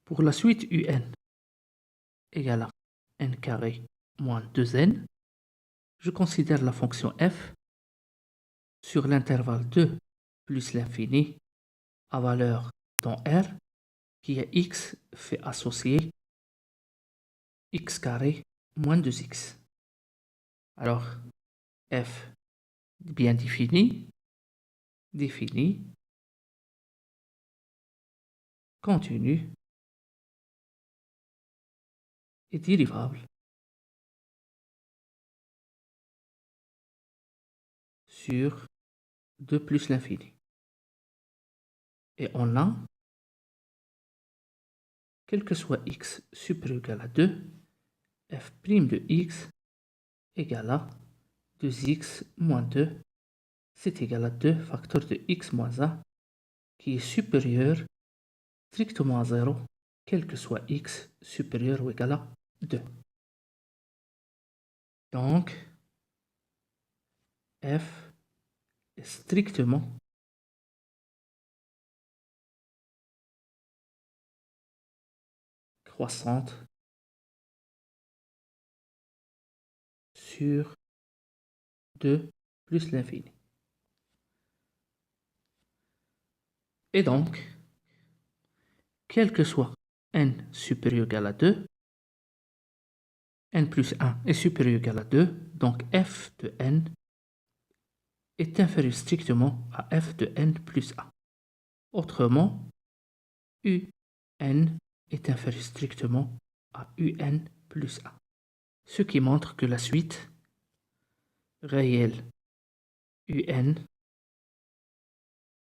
Pour la suite un égale à n carré moins 2n, je considère la fonction f sur l'intervalle 2 plus l'infini à valeur dans R qui est x fait associer x carré moins 2x. Alors, f bien défini, continu et dérivable sur 2 plus l'infini. Et on a, quel que soit x supérieur ou égal à 2, f' de x égale à 2x moins 2, c'est égal à 2 facteur de x moins 1, qui est supérieur strictement à 0, quel que soit x supérieur ou égal à 2. Donc, f est strictement croissante sur 2 plus l'infini. Et donc, quel que soit n supérieur ou égal à 2, n plus 1 est supérieur ou égal à 2, donc f de n est inférieur strictement à f de n plus 1. Autrement, un est inférieur strictement à un plus 1. Ce qui montre que la suite réelle un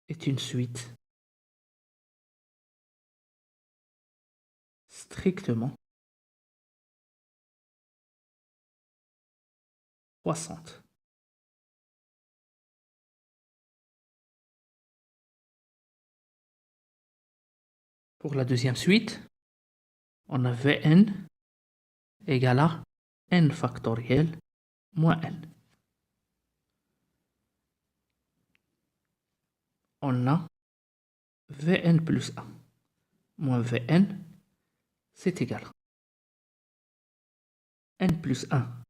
est une suite strictement croissante. Pour la deuxième suite, on a Vn égale à n factoriel moins n. On a Vn plus 1 moins Vn, c'est égal à n plus 1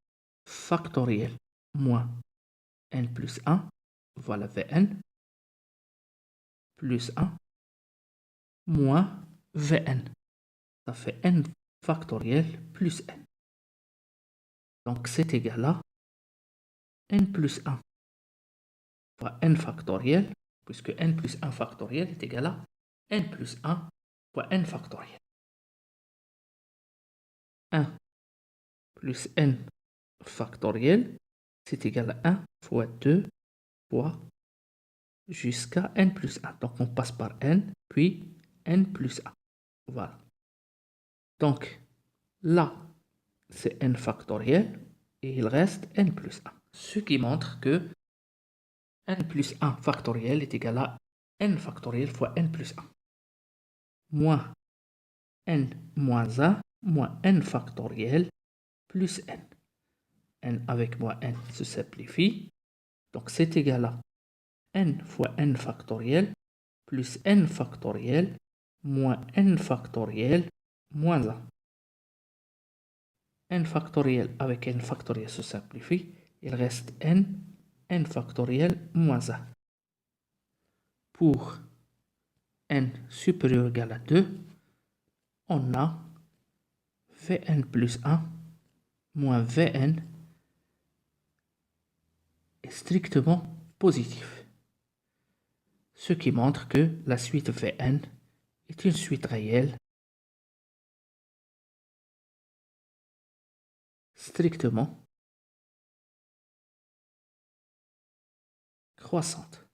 factoriel moins n plus 1, voilà Vn, plus 1 moins Vn. Ça fait n factoriel plus n. Donc c'est égal à n plus 1 fois n factoriel, puisque n plus 1 factoriel est égal à n plus 1 fois n factoriel. 1 plus n factoriel, c'est égal à 1 fois 2 fois jusqu'à n plus 1. Donc on passe par n, puis n plus 1. Voilà. Donc là, c'est n factoriel et il reste n plus 1. Ce qui montre que n plus 1 factoriel est égal à n factoriel fois n plus 1. Moins n moins 1 moins n factoriel plus n. N avec moins n se simplifie. Donc c'est égal à n fois n factoriel plus n factoriel moins n factoriel moins 1. N factoriel avec n factoriel se simplifie. Il reste n factoriel moins 1. Pour n supérieur ou égal à 2, on a Vn plus 1 moins Vn est strictement positif. Ce qui montre que la suite Vn est une suite réelle strictement croissante.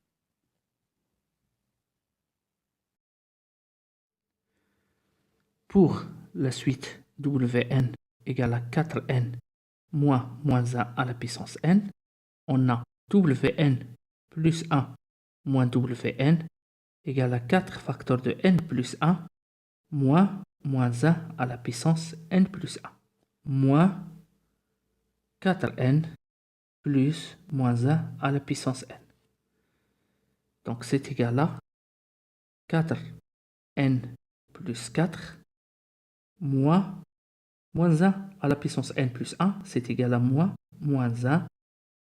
Pour la suite Wn égale à 4n moins 1 à la puissance n, on a Wn plus 1 moins Wn égale à 4 facteur de n plus 1 moins 1 à la puissance n plus 1 moins 4n plus moins 1 à la puissance n. Donc c'est égal à 4n plus 4 moins 1 à la puissance n plus 1, c'est égal à moins 1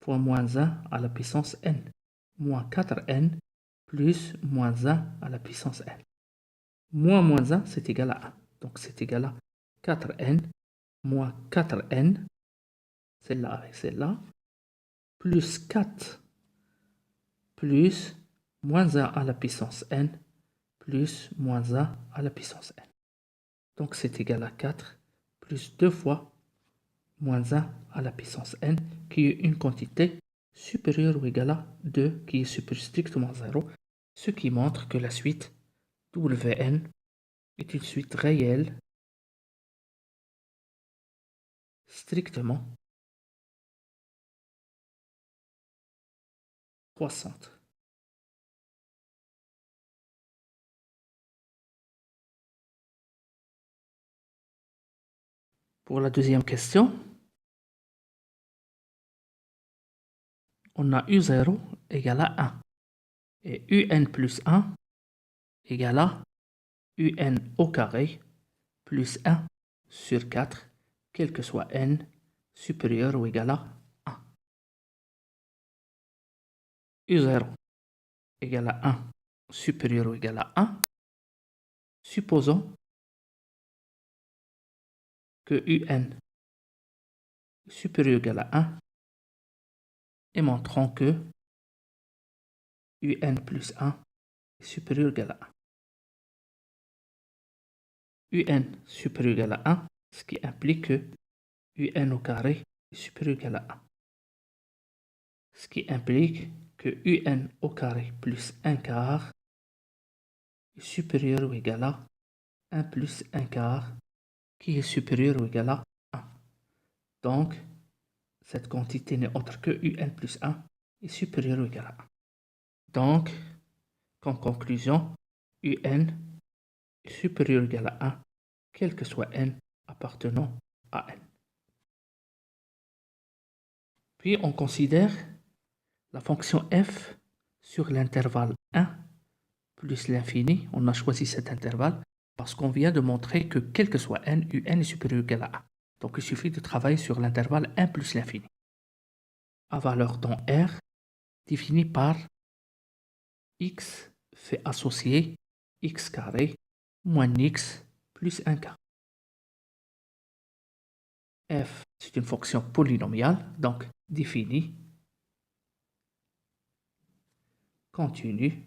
fois moins 1 à la puissance n, moins 4n plus moins 1 à la puissance n. Moins 1, c'est égal à 1. Donc, c'est égal à 4n moins 4n, celle-là avec celle-là, plus 4 plus moins 1 à la puissance n plus moins 1 à la puissance n. Donc, c'est égal à 4 plus 2 fois moins 1 à la puissance n, qui est une quantité supérieure ou égale à 2, qui est supérieure strictement à 0, ce qui montre que la suite Wn est une suite réelle strictement croissante. Pour la deuxième question, on a U0 égale à 1 et UN plus 1 égale à UN au carré plus 1 sur 4, quel que soit n supérieur ou égal à 1. U0 égale à 1 supérieur ou égal à 1. Supposons que UN est supérieur ou égal à 1 et montrons que UN plus 1 est supérieur ou égal à 1. UN supérieur ou égal à 1, ce qui implique que UN au carré est supérieur ou égal à 1. Ce qui implique que UN au carré plus 1 quart est supérieur ou égal à 1 plus 1 quart, qui est supérieur ou égal à 1. Donc, cette quantité n'est autre que UN plus 1 est supérieur ou égal à 1. Donc, comme conclusion, UN est supérieur ou égal à 1, quel que soit n appartenant à n. Puis, on considère la fonction f sur l'intervalle 1 plus l'infini. On a choisi cet intervalle parce qu'on vient de montrer que quel que soit n, UN est supérieur ou égal à 1. Donc, il suffit de travailler sur l'intervalle 1 plus l'infini, à valeur dans R définie par x fait associer x carré moins x plus 1 quart. F, c'est une fonction polynomiale, donc définie, continue,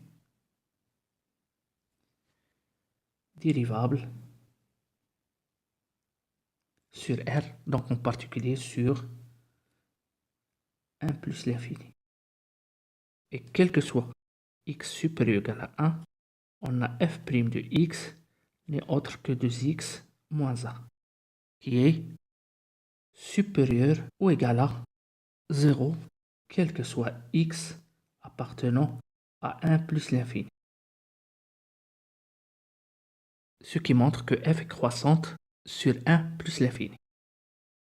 dérivable sur R, donc en particulier sur 1 plus l'infini. Et quel que soit x supérieur ou égal à 1, on a f' de x n'est autre que 2x moins 1, qui est supérieur ou égal à 0, quel que soit x appartenant à 1 plus l'infini. Ce qui montre que f est croissante sur 1 plus l'infini.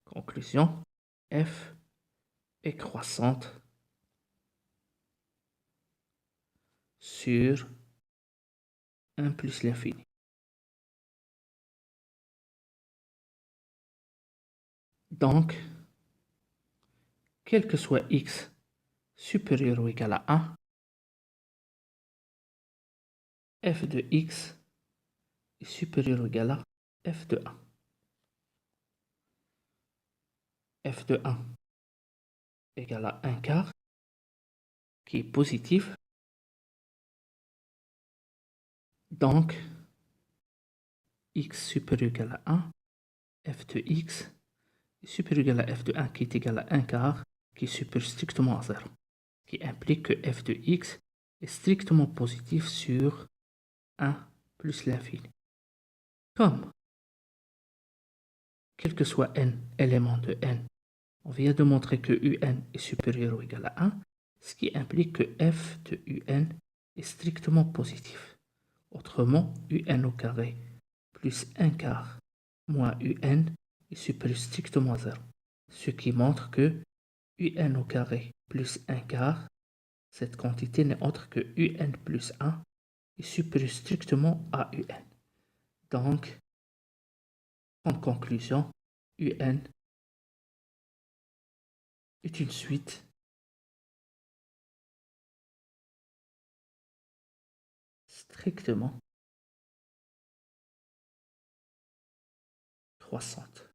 Conclusion, f est croissante sur 1 plus l'infini. Donc, quel que soit x supérieur ou égal à 1, f de x est supérieur ou égal à f de 1. F de 1 égale à 1 quart, qui est positif. Donc, x supérieur ou égal à 1, f de x est supérieur ou égal à f de 1, qui est égal à 1 quart, qui est supérieur strictement à 0, qui implique que f de x est strictement positif sur 1 plus l'infini. Comme, quel que soit n éléments de n, on vient de montrer que un est supérieur ou égal à 1, ce qui implique que f de un est strictement positif. Autrement, un au carré plus 1 quart moins un est supérieur strictement à 0, ce qui montre que un au carré plus 1 quart, cette quantité n'est autre que un plus 1 est supérieur strictement à un. Donc, En conclusion, UN est une suite strictement croissante.